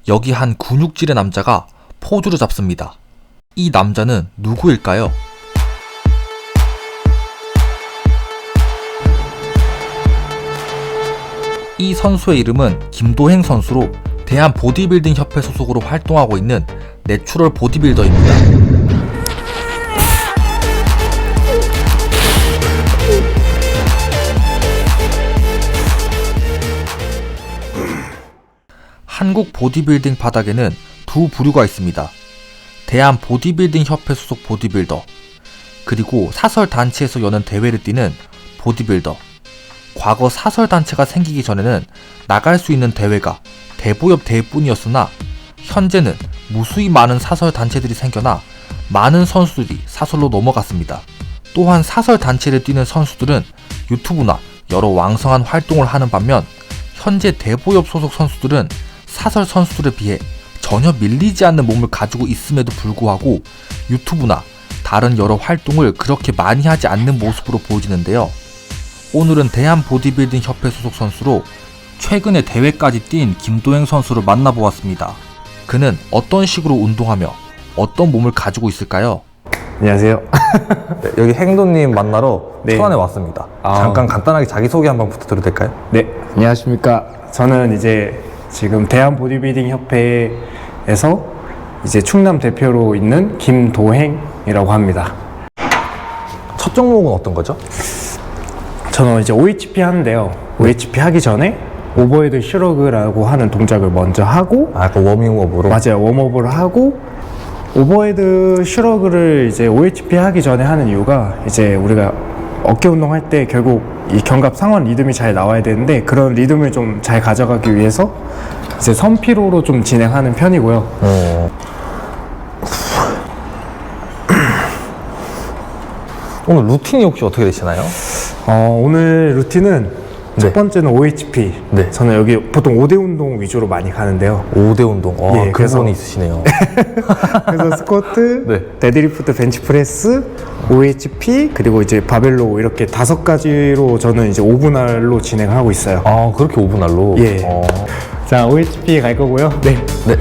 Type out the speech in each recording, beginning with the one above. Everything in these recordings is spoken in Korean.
여기 한 근육질의 남자가 포즈를 잡습니다. 이 남자는 누구일까요? 이 선수의 이름은 김도행 선수로 대한 보디빌딩 협회 소속으로 활동하고 있는 내추럴 보디빌더입니다. 한국 보디빌딩 바닥에는 두 부류가 있습니다. 대한 보디빌딩 협회 소속 보디빌더, 그리고 사설 단체에서 여는 대회를 뛰는 보디빌더. 과거 사설 단체가 생기기 전에는 나갈 수 있는 대회가 대보협 대회뿐이었으나 현재는 무수히 많은 사설 단체들이 생겨나 많은 선수들이 사설로 넘어갔습니다. 또한 사설 단체를 뛰는 선수들은 유튜브나 여러 왕성한 활동을 하는 반면 현재 대보협 소속 선수들은 사설 선수들에 비해 전혀 밀리지 않는 몸을 가지고 있음에도 불구하고 유튜브나 다른 여러 활동을 그렇게 많이 하지 않는 모습으로 보여지는데요. 오늘은 대한 보디빌딩 협회 소속 선수로 최근에 대회까지 뛴 김도행 선수를 만나보았습니다. 그는 어떤 식으로 운동하며 어떤 몸을 가지고 있을까요? 안녕하세요. 네, 여기 행도님 만나러 네. 천안에 왔습니다. 잠깐 간단하게 자기소개 한번 부탁드려도 될까요? 네, 안녕하십니까. 저는 이제 지금 대한 보디빌딩 협회에서 이제 충남 대표로 있는 김도행이라고 합니다. 첫 종목은 어떤 거죠? 저는 이제 OHP 하는데요. OHP 하기 전에 오버헤드 슈러그라고 하는 동작을 먼저 하고, 그 워밍업으로? 맞아요. 웜업을 하고, 오버헤드 슈러그를 이제 OHP 하기 전에 하는 이유가 이제 우리가 어깨 운동할 때 결국 이 견갑 상완 리듬이 잘 나와야 되는데 그런 리듬을 좀 잘 가져가기 위해서 이제 선피로로 좀 진행하는 편이고요. 오늘 루틴이 혹시 어떻게 되시나요? 오늘 루틴은 첫 번째는 OHP. 네. 저는 여기 보통 5대 운동 위주로 많이 가는데요. 5대 운동. 예, 근본이 있으시네요. 그래서 스쿼트, 네. 데드리프트, 벤치프레스, OHP, 그리고 이제 바벨로 이렇게 5가지로 저는 이제 5분할로 진행하고 있어요. 그렇게 5분할로? 예. 자, OHP 갈 거고요. 네. 네.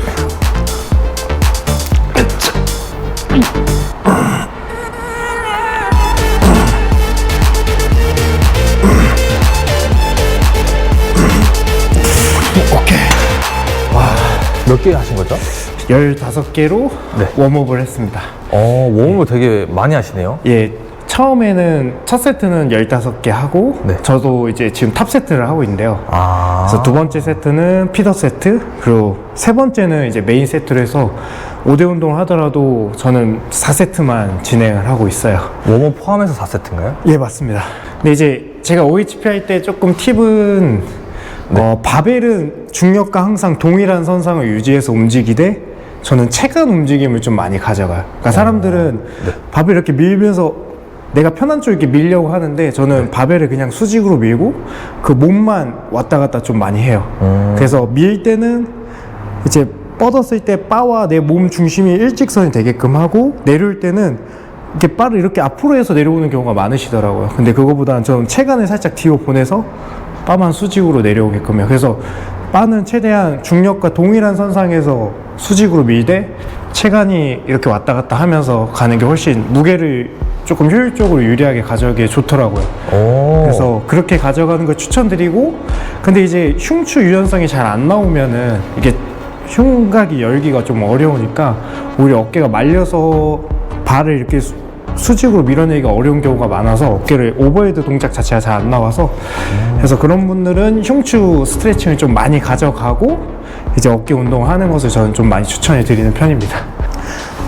오케이. 몇 개 하신 거죠? 15개로 네. 웜업을 했습니다. 웜업을 되게 많이 하시네요. 예. 처음에는 첫 세트는 15개 하고, 네. 저도 이제 지금 탑 세트를 하고 있는데요. 그래서 그래서 두 번째 세트는 피더 세트, 그리고 세 번째는 이제 메인 세트로 해서 5대 운동을 하더라도 저는 4세트만 진행을 하고 있어요. 웜업 포함해서 4세트인가요? 예, 맞습니다. 근데 이제 제가 OHP 할 때 조금 팁은 바벨은 중력과 항상 동일한 선상을 유지해서 움직이되 저는 체간 움직임을 좀 많이 가져가요. 그러니까 사람들은 바벨 이렇게 밀면서 내가 편한 쪽 이렇게 밀려고 하는데 저는 바벨을 그냥 수직으로 밀고 그 몸만 왔다 갔다 좀 많이 해요. 그래서 밀 때는 이제 뻗었을 때 바와 내 몸 중심이 일직선이 되게끔 하고 내려올 때는 이렇게 바를 이렇게 앞으로 해서 내려오는 경우가 많으시더라고요. 근데 그거보다는 저는 체간을 살짝 뒤로 보내서 바만 수직으로 내려오게끔 해요. 그래서 바는 최대한 중력과 동일한 선상에서 수직으로 밀되 체간이 이렇게 왔다 갔다 하면서 가는 게 훨씬 무게를 조금 효율적으로 유리하게 가져가기에 좋더라고요. 그래서 그렇게 가져가는 걸 추천드리고, 근데 이제 흉추 유연성이 잘 안 나오면은 이게 흉곽이 열기가 좀 어려우니까 오히려 어깨가 말려서 발을 이렇게 수직으로 밀어내기가 어려운 경우가 많아서 어깨를 오버헤드 동작 자체가 잘 안 나와서 그래서 그런 분들은 흉추 스트레칭을 좀 많이 가져가고 이제 어깨 운동을 하는 것을 저는 좀 많이 추천해 드리는 편입니다.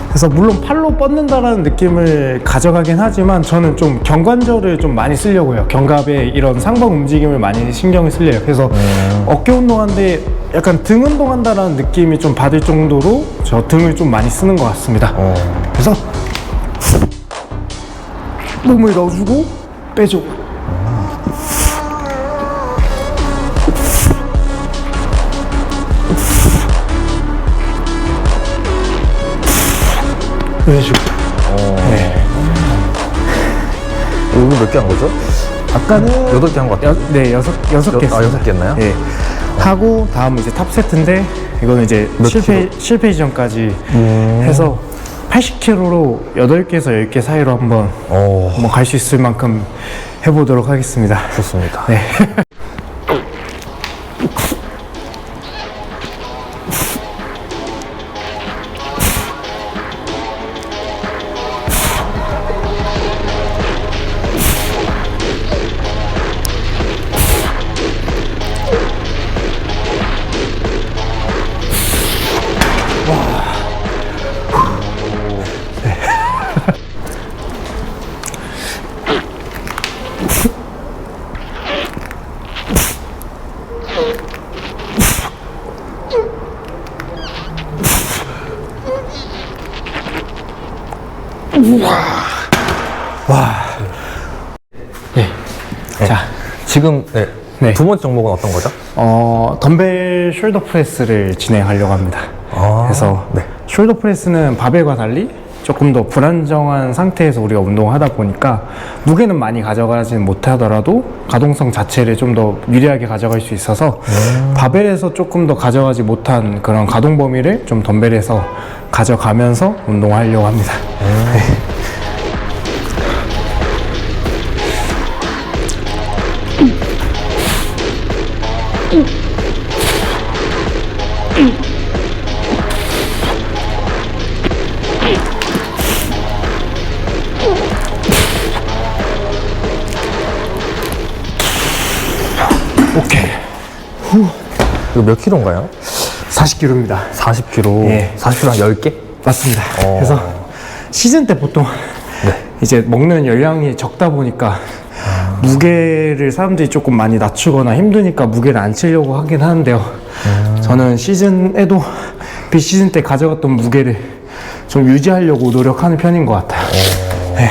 그래서 물론 팔로 뻗는다라는 느낌을 가져가긴 하지만 저는 좀 견관절을 좀 많이 쓰려고 해요. 견갑에 이런 상방 움직임을 많이 신경을 쓰려요. 그래서 어깨 운동하는데 약간 등 운동한다라는 느낌이 좀 받을 정도로 저 등을 좀 많이 쓰는 것 같습니다. 그래서 몸을 넣어주고 빼주고 이런 식으로. 네. 오늘 몇 개 한 거죠? 아까는 8개 한 것 같아요. 여섯 개. 6개 했나요? 네. 하고 다음은 이제 탑 세트인데 이거는 이제 실패 지점까지 해서 80kg로 8개에서 10개 사이로 한번 갈 수 있을 만큼 해보도록 하겠습니다. 좋습니다. 네. 자, 지금 네. 두 번째 종목은 어떤 거죠? 덤벨 숄더 프레스를 진행하려고 합니다. 그래서 네. 숄더 프레스는 바벨과 달리 조금 더 불안정한 상태에서 우리가 운동을 하다 보니까 무게는 많이 가져가지는 못하더라도 가동성 자체를 좀 더 유리하게 가져갈 수 있어서 바벨에서 조금 더 가져가지 못한 그런 가동 범위를 좀 덤벨에서 가져가면서 운동하려고 합니다. 네. 오케이. 이거 몇 킬로인가요? 40kg입니다. 40kg. 예. 40kg 한 10개? 맞습니다. 그래서 시즌 때 보통 이제 먹는 열량이 적다 보니까 무게를 사람들이 조금 많이 낮추거나 힘드니까 무게를 안 치려고 하긴 하는데요. 저는 시즌에도 비시즌 때 가져갔던 무게를 좀 유지하려고 노력하는 편인 것 같아요. 네.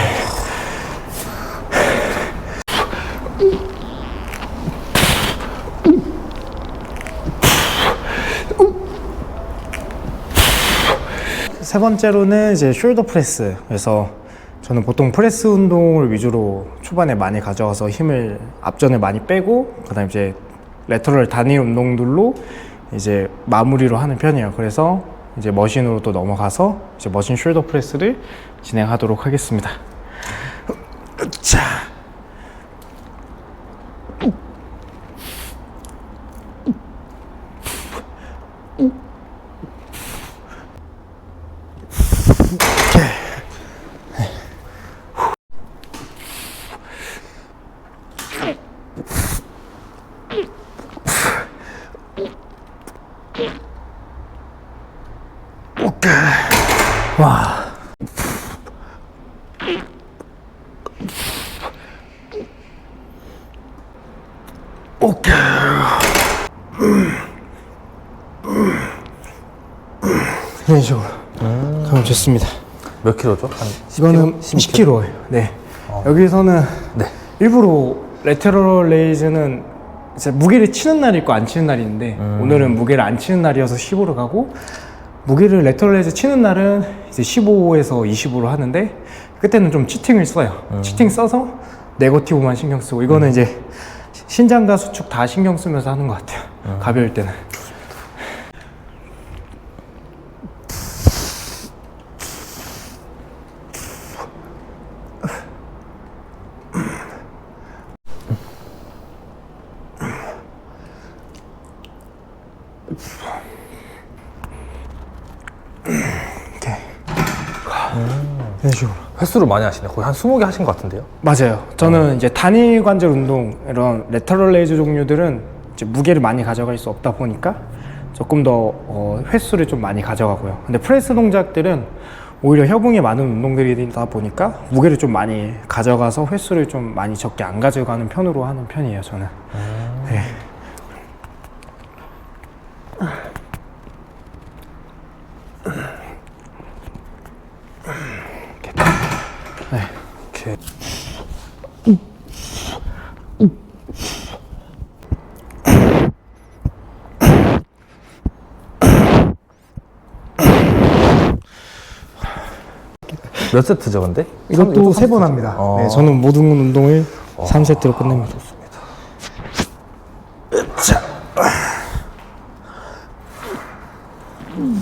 세 번째로는 이제 숄더 프레스. 그래서 저는 보통 프레스 운동을 위주로 초반에 많이 가져가서 힘을 앞전에 많이 빼고 그다음 이제 레터럴 단위 운동들로 이제 마무리로 하는 편이에요. 그래서 이제 머신으로 또 넘어가서 이제 머신 숄더 프레스를 진행하도록 하겠습니다. 자. 와. 오케이. 이런 식으로 가면 좋습니다. 몇 킬로죠? 한 이거는 10kg예요. 네. 여기서는 일부러 레테럴 레이즈는 이제 무게를 치는 날이 있고 안 치는 날이 있는데 오늘은 무게를 안 치는 날이어서 10으로 가고 무게를 레터럴 레이즈 치는 날은 이제 15에서 20으로 하는데 그때는 좀 치팅을 써요. 치팅 써서 네거티브만 신경 쓰고 이거는 이제 신장과 수축 다 신경 쓰면서 하는 것 같아요. 가벼울 때는. 이런 식으로. 횟수를 많이 하시네. 거의 한 20개 하신 것 같은데요? 맞아요. 저는 이제 단일 관절 운동, 이런 레터럴 레이즈 종류들은 이제 무게를 많이 가져갈 수 없다 보니까 조금 더 횟수를 좀 많이 가져가고요. 근데 프레스 동작들은 오히려 협응이 많은 운동들이다 보니까 무게를 좀 많이 가져가서 횟수를 좀 많이 적게 안 가져가는 편으로 하는 편이에요, 저는. 네. 네. 오케이. 몇 세트죠, 근데? 이것도 3번 합니다. 네, 저는 모든 운동을 3세트로 끝냅니다. 좋습니다. 자. 오케이.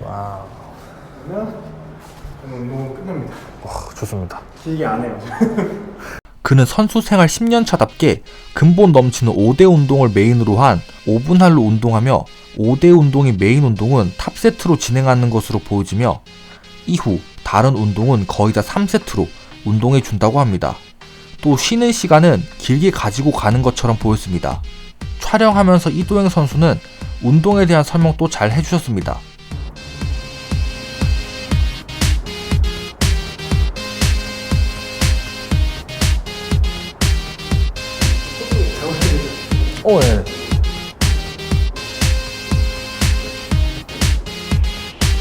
와우. 그러면 운동은 끝납니다. 와, 좋습니다. 길게 안 해요. 그는 선수 생활 10년 차답게 근본 넘치는 5대 운동을 메인으로 한 5분 할로 운동하며 5대 운동이 메인 운동은 탑세트로 진행하는 것으로 보여지며 이후 다른 운동은 거의 다 3세트로 운동해 준다고 합니다. 또 쉬는 시간은 길게 가지고 가는 것처럼 보였습니다. 촬영하면서 이도행 선수는 운동에 대한 설명도 잘 해주셨습니다. 네.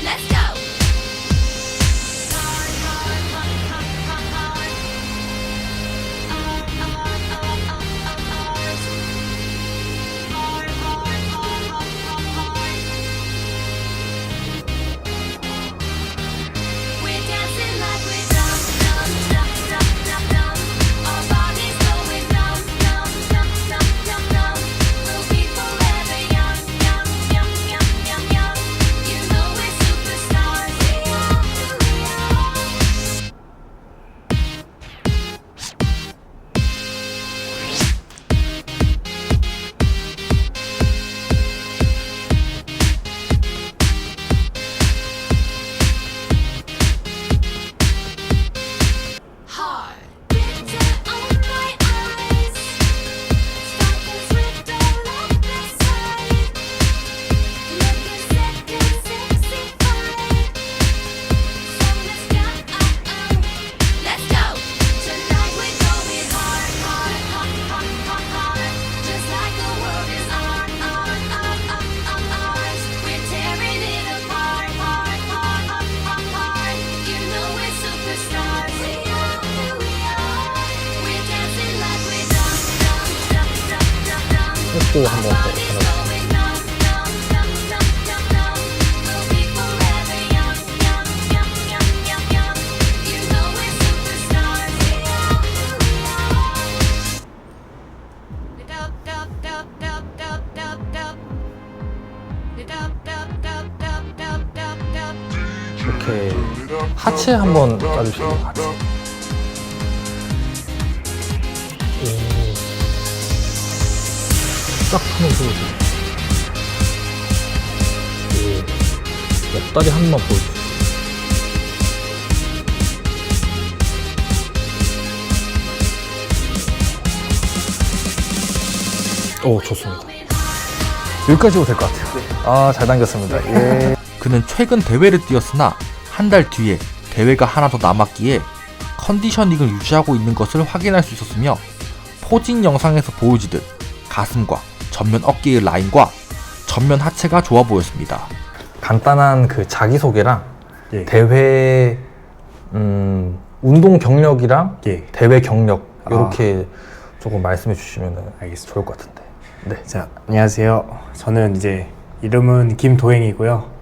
Let's go. We're dancing like we're dumb, dumb, dumb, dumb, dumb, dumb. Our bodies going numb, numb, numb, numb, numb, numb. We'll be forever young, young, young, young, young, young. You know we're superstars. We are who we are. Hard. Glitter on my eyes. Sparkles with all of the sight. Looking second sexy fine. So let's go. Let's go. Tonight we're going hard, hard, hard, hard, hard, hard. Just like the world is ours. We're tearing it apart, hard, hard, hard, hard, hard. You know we're superstars. We are who we are. We're dancing like we're dumb, dumb, dumb, dumb, dumb, dumb. 또 한번 더. Bodies going numb, numb, numb, numb, numb, numb. We'll be forever young, young, young, young, young, young. You know we're superstars. We are who we are. Dub, dub, dub, dub, dub, dub, dub. Dub, dub, dub, dub, dub, dub, dub. 이렇게 하체 한번 짜주실래요? 하체. 쫙 한번 보여주세요. 옆다리 한 번만 보여주세요. 오, 좋습니다. 여기까지 해도 될 것 같아요. 아, 잘 당겼습니다. 예. 그는 최근 대회를 뛰었으나 한 달 뒤에 대회가 하나 더 남았기에 컨디셔닝을 유지하고 있는 것을 확인할 수 있었으며 포징 영상에서 보여지듯 가슴과 전면 어깨의 라인과 전면 하체가 좋아 보였습니다. 간단한 그 자기소개랑 예. 대회 운동 경력이랑 예. 대회 경력 이렇게 조금 말씀해 주시면 알겠습니다. 좋을 것 같은데. 네. 자, 안녕하세요. 저는 이제 이름은 김도행이고요.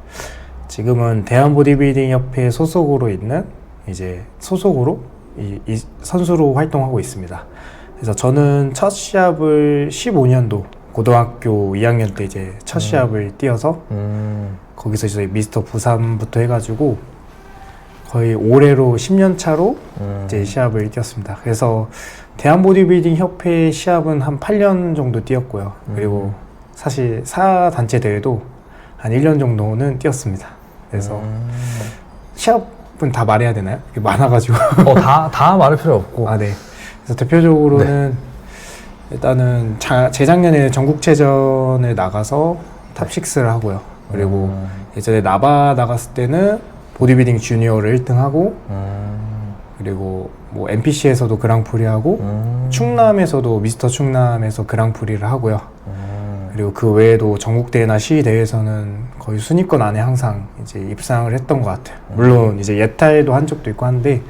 지금은 대한보디빌딩협회 소속으로 있는 이제 소속으로 이 선수로 활동하고 있습니다. 그래서 저는 첫 시합을 15년도 고등학교 2학년 때 이제 첫 시합을 뛰어서 거기서 이제 미스터 부산부터 해가지고 거의 올해로 10년 차로 이제 시합을 뛰었습니다. 그래서 대한보디빌딩 협회 시합은 한 8년 정도 뛰었고요. 그리고 사실 사단체 대회도 한 1년 정도는 뛰었습니다. 그래서 시합은 다 말해야 되나요? 이게 많아가지고. 다 말할 필요 없고. 아, 네. 그래서 대표적으로는 일단은 재작년에 전국체전에 나가서 탑6를 하고요. 그리고 예전에 나바 나갔을 때는 보디빌딩 주니어를 1등하고 그리고 뭐 NPC에서도 그랑프리 하고 충남에서도 미스터 충남에서 그랑프리를 하고요. 그리고 그 외에도 전국대회나 시대회에서는 거의 순위권 안에 항상 이제 입상을 했던 것 같아요. 물론 이제 예탈도 한 적도 있고 한데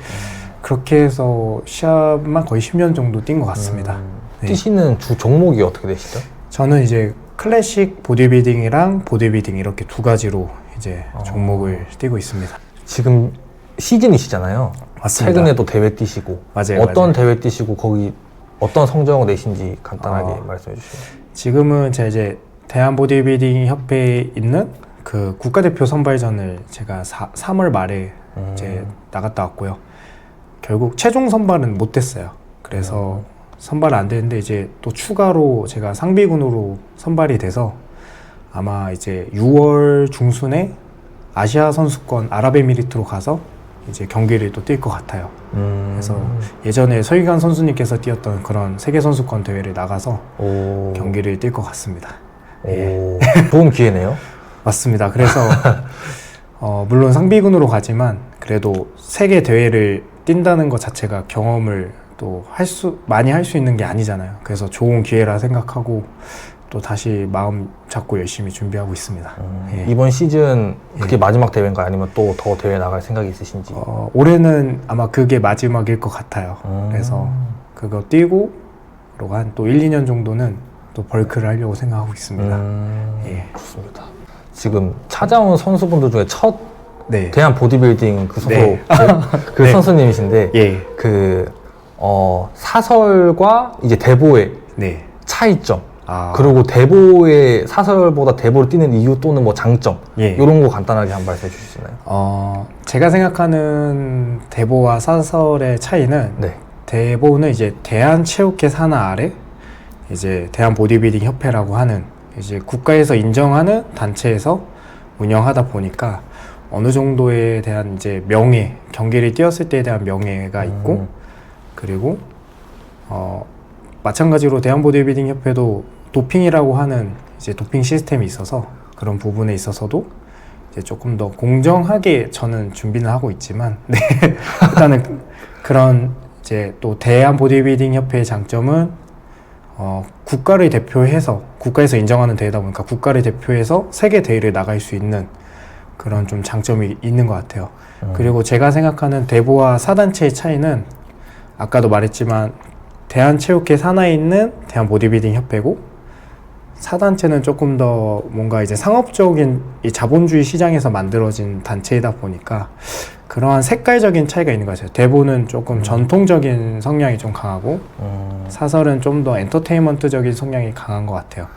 그렇게 해서 시합만 거의 10년 정도 뛴 것 같습니다. 네. 뛰시는 주 종목이 어떻게 되시죠? 저는 이제 클래식 보디빌딩이랑 보디빌딩 이렇게 두 가지로 이제 종목을 뛰고 있습니다. 지금 시즌이시잖아요. 맞습니다. 최근에 또 대회 뛰시고 맞아요, 어떤 맞아요. 대회 뛰시고 거기 어떤 성적을 내신지 간단하게 말씀해 주시죠. 지금은 제가 이제 대한 보디빌딩 협회에 있는 그 국가대표 선발전을 제가 3월 말에 이제 나갔다 왔고요. 결국 최종 선발은 못 됐어요. 그래서 선발 안 되는데 이제 또 추가로 제가 상비군으로 선발이 돼서 아마 이제 6월 중순에 아시아 선수권 아랍에미리트로 가서 이제 경기를 또 뛸 것 같아요. 그래서 예전에 서희관 선수님께서 뛰었던 그런 세계 선수권 대회를 나가서 오. 경기를 뛸 것 같습니다. 오. 좋은 기회네요. 맞습니다. 그래서 물론 상비군으로 가지만 그래도 세계 대회를 뛴다는 것 자체가 경험을 또 많이 할 수 있는 게 아니잖아요. 그래서 좋은 기회라 생각하고 또 다시 마음 잡고 열심히 준비하고 있습니다. 예. 이번 시즌 그게 예. 마지막 대회인가요? 아니면 또 더 대회 나갈 생각이 있으신지? 올해는 아마 그게 마지막일 것 같아요. 그래서 그거 뛰고 그리고 한 또 1, 2년 정도는 또 벌크를 하려고 생각하고 있습니다. 예. 좋습니다. 지금 찾아온 선수분들 중에 첫 네. 대한 보디빌딩 그 소속 네. 그 네. 선수님이신데 예. 그 사설과 이제 대보의 네. 차이점 아. 그리고 대보의 사설보다 대보를 뛰는 이유 또는 뭐 장점 예. 이런 거 간단하게 한번 말씀해 주실 수 있나요? 제가 생각하는 대보와 사설의 차이는 네. 대보는 이제 대한체육회 산하 아래 이제 대한 보디빌딩 협회라고 하는 이제 국가에서 인정하는 단체에서 운영하다 보니까 어느 정도에 대한 이제 명예, 경기를 뛰었을 때에 대한 명예가 있고 그리고 마찬가지로 대한 보디빌딩 협회도 도핑이라고 하는 이제 도핑 시스템이 있어서 그런 부분에 있어서도 이제 조금 더 공정하게 저는 준비는 하고 있지만 네. 일단은 그런 이제 또 대한 보디빌딩 협회의 장점은 국가를 대표해서 국가에서 인정하는 대회다 보니까 국가를 대표해서 세계 대회를 나갈 수 있는 그런 좀 장점이 있는 것 같아요. 그리고 제가 생각하는 대보와 사단체의 차이는 아까도 말했지만 대한체육회 산하에 있는 대한 보디빌딩 협회고 사단체는 조금 더 뭔가 이제 상업적인 이 자본주의 시장에서 만들어진 단체이다 보니까 그러한 색깔적인 차이가 있는 것 같아요. 대보는 조금 전통적인 성향이 좀 강하고 사설은 좀 더 엔터테인먼트적인 성향이 강한 것 같아요.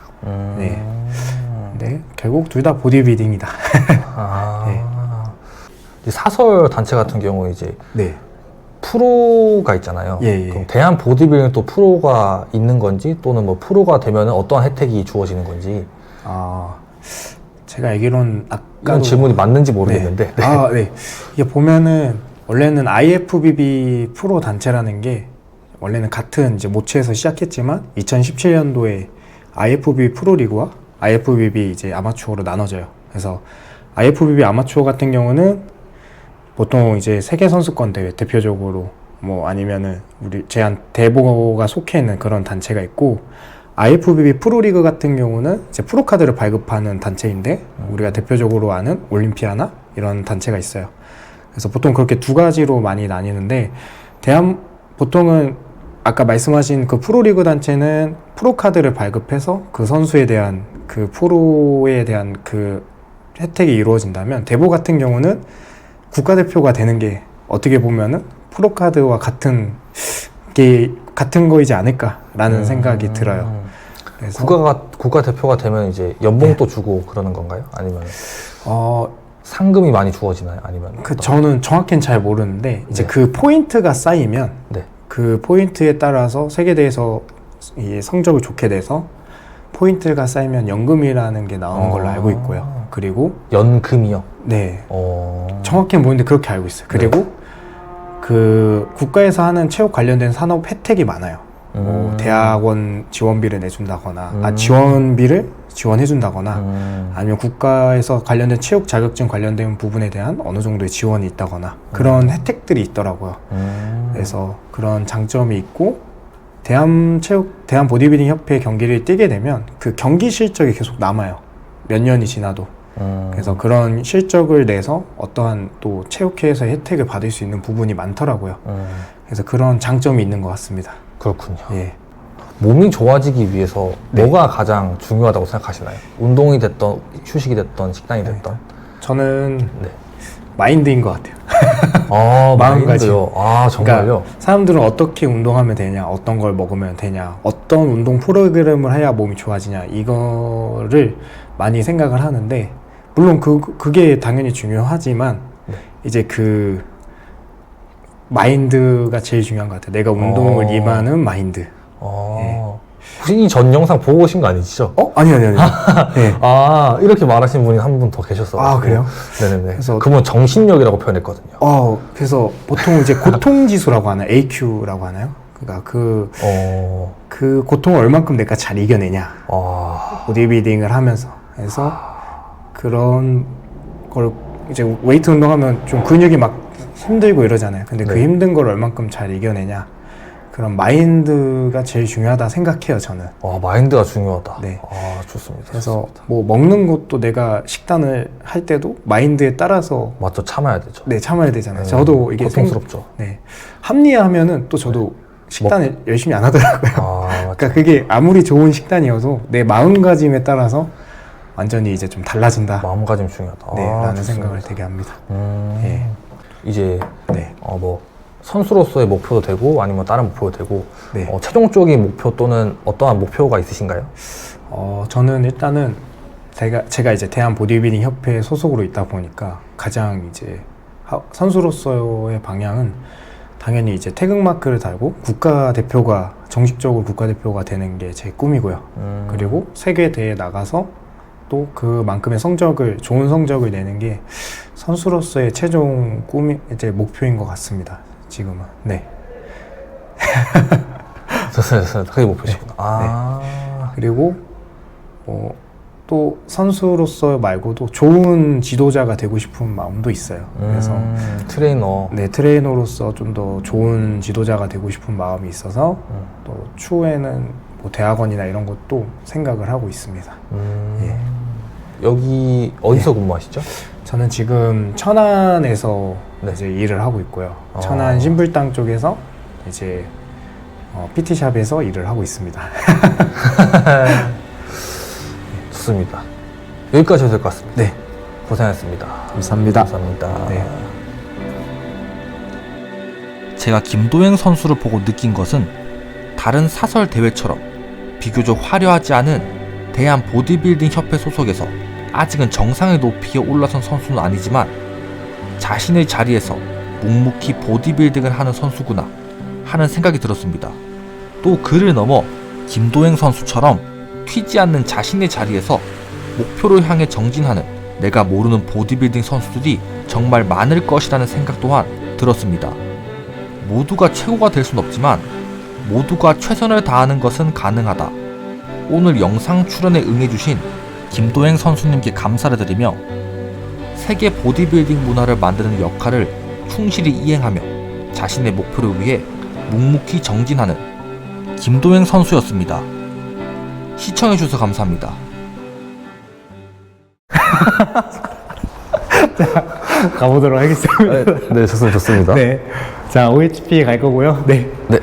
네. 네, 결국 둘 다 보디빌딩이다. 이 사설 단체 같은 경우 이제 네. 프로가 있잖아요. 예, 예. 그럼 대한 보디빌딩 또 프로가 있는 건지 또는 뭐 프로가 되면 어떠한 혜택이 주어지는 건지 제가 알기로는 이런 질문이 맞는지 모르겠는데 네. 네. 이게 보면은 원래는 IFBB 프로 단체라는 게 원래는 같은 이제 모체에서 시작했지만 2017년도에 IFBB 프로리그와 IFBB 이제 아마추어로 나눠져요. 그래서 IFBB 아마추어 같은 경우는 보통 이제 세계 선수권 대회 대표적으로 뭐 아니면은 우리 제한 대보가 속해 있는 그런 단체가 있고 IFBB 프로리그 같은 경우는 이제 프로카드를 발급하는 단체인데 우리가 대표적으로 아는 올림피아나 이런 단체가 있어요. 그래서 보통 그렇게 두 가지로 많이 나뉘는데 보통은 아까 말씀하신 그 프로리그 단체는 프로카드를 발급해서 그 선수에 대한 그 프로에 대한 그 혜택이 이루어진다면 대보 같은 경우는 국가대표가 되는 게 어떻게 보면은 프로카드와 같은 거이지 않을까라는 생각이 들어요. 그래서 국가 대표가 되면 이제 연봉도 주고 그러는 건가요? 아니면 어, 상금이 많이 주어지나요? 아니면 저는 정확히는 잘 모르는데 이제 네. 그 포인트가 쌓이면 네. 그 포인트에 따라서 세계대회에서 이 성적을 좋게 돼서 포인트가 쌓이면 연금이라는 게 나오는 걸로 알고 있고요. 그리고 연금이요? 네. 정확히는 모르는데 그렇게 알고 있어요. 그리고 그 국가에서 하는 체육 관련된 산업 혜택이 많아요. 뭐 대학원 지원비를 내준다거나 지원비를 지원해준다거나 아니면 국가에서 관련된 체육 자격증 관련된 부분에 대한 어느 정도의 지원이 있다거나 그런 혜택들이 있더라고요. 그래서 그런 장점이 있고 대한 보디빌딩 협회 경기를 뛰게 되면 그 경기 실적이 계속 남아요. 몇 년이 지나도. 그래서 그런 실적을 내서 어떠한 또 체육회에서의 혜택을 받을 수 있는 부분이 많더라고요. 그래서 그런 장점이 있는 것 같습니다. 그렇군요. 예. 몸이 좋아지기 위해서 뭐가 가장 중요하다고 생각하시나요? 운동이 됐던, 휴식이 됐던, 식단이 됐던. 저는 네. 마인드인 것 같아요. 아, 마음가짐. 마인드요. 아, 정말요? 그러니까 사람들은 어떻게 운동하면 되냐, 어떤 걸 먹으면 되냐, 어떤 운동 프로그램을 해야 몸이 좋아지냐, 이거를 많이 생각을 하는데, 물론 그게 당연히 중요하지만, 이제 그 마인드가 제일 중요한 것 같아요. 내가 운동을 임하는 마인드. 혹시 이 전 영상 보고 오신 거 아니시죠? 아니요. 네. 아, 이렇게 말하신 분이 한 분 더 계셨어요. 아, 그래요? 네네네. 그래서- 그분 정신력이라고 표현했거든요. 그래서 보통 이제 고통지수라고 하나요? AQ라고 하나요? 그러니까 그 고통을 얼만큼 내가 잘 이겨내냐. 보디빌딩을 하면서. 그래서 그런 걸 이제 웨이트 운동하면 좀 근육이 막 힘들고 이러잖아요. 근데 그 네. 힘든 걸 얼만큼 잘 이겨내냐. 그런 마인드가 제일 중요하다 생각해요, 저는. 마인드가 중요하다. 네. 좋습니다. 그래서 뭐 먹는 것도 내가 식단을 할 때도 마인드에 따라서 맞죠. 참아야 되죠. 네, 참아야 되잖아요. 네. 저도 이게 고통스럽죠. 네. 합리화하면은 또 저도 식단을 열심히 안 하더라고요. 맞죠. 그러니까 그게 아무리 좋은 식단이어도 내 마음가짐에 따라서 완전히 이제 좀 달라진다. 마음가짐 중요하다. 네, 라는 좋습니다. 생각을 되게 합니다. 예. 이제 네. 뭐 선수로서의 목표도 되고 아니면 다른 목표도 되고 네. 최종적인 목표 또는 어떠한 목표가 있으신가요? 저는 일단은 제가 이제 대한 보디빌딩 협회 소속으로 있다 보니까 가장 이제 선수로서의 방향은 당연히 이제 태극마크를 달고 정식적으로 국가대표가 되는 게 제 꿈이고요. 그리고 세계 대회에 나가서 또 그만큼의 좋은 성적을 내는 게 선수로서의 최종 이제 목표인 것 같습니다. 지금은. 네. 좋습니다. 그게 목표시구나. 그리고 또 선수로서 말고도 좋은 지도자가 되고 싶은 마음도 있어요. 그래서 트레이너. 네, 트레이너로서 좀 더 좋은 지도자가 되고 싶은 마음이 있어서 또 추후에는 뭐 대학원이나 이런 것도 생각을 하고 있습니다. 예. 여기 어디서 근무하시죠? 저는 지금 천안에서 이제 일을 하고 있고요. 천안 신불당 쪽에서 이제 PT샵에서 일을 하고 있습니다. 좋습니다. 여기까지 해도 될 것 같습니다. 네. 고생하셨습니다. 감사합니다. 감사합니다. 네. 제가 김도행 선수를 보고 느낀 것은 다른 사설 대회처럼 비교적 화려하지 않은 대한 보디빌딩 협회 소속에서 아직은 정상의 높이에 올라선 선수는 아니지만 자신의 자리에서 묵묵히 보디빌딩을 하는 선수구나 하는 생각이 들었습니다. 또 그를 넘어 김도행 선수처럼 튀지 않는 자신의 자리에서 목표를 향해 정진하는 내가 모르는 보디빌딩 선수들이 정말 많을 것이라는 생각 또한 들었습니다. 모두가 최고가 될 순 없지만 모두가 최선을 다하는 것은 가능하다. 오늘 영상 출연에 응해주신 김도행 선수님께 감사를 드리며 세계 보디빌딩 문화를 만드는 역할을 충실히 이행하며 자신의 목표를 위해 묵묵히 정진하는 김도행 선수였습니다. 시청해주셔서 감사합니다. 가보도록 하겠습니다. 네, 좋습니다. 네. 자, OHP 갈 거고요. 네. 네.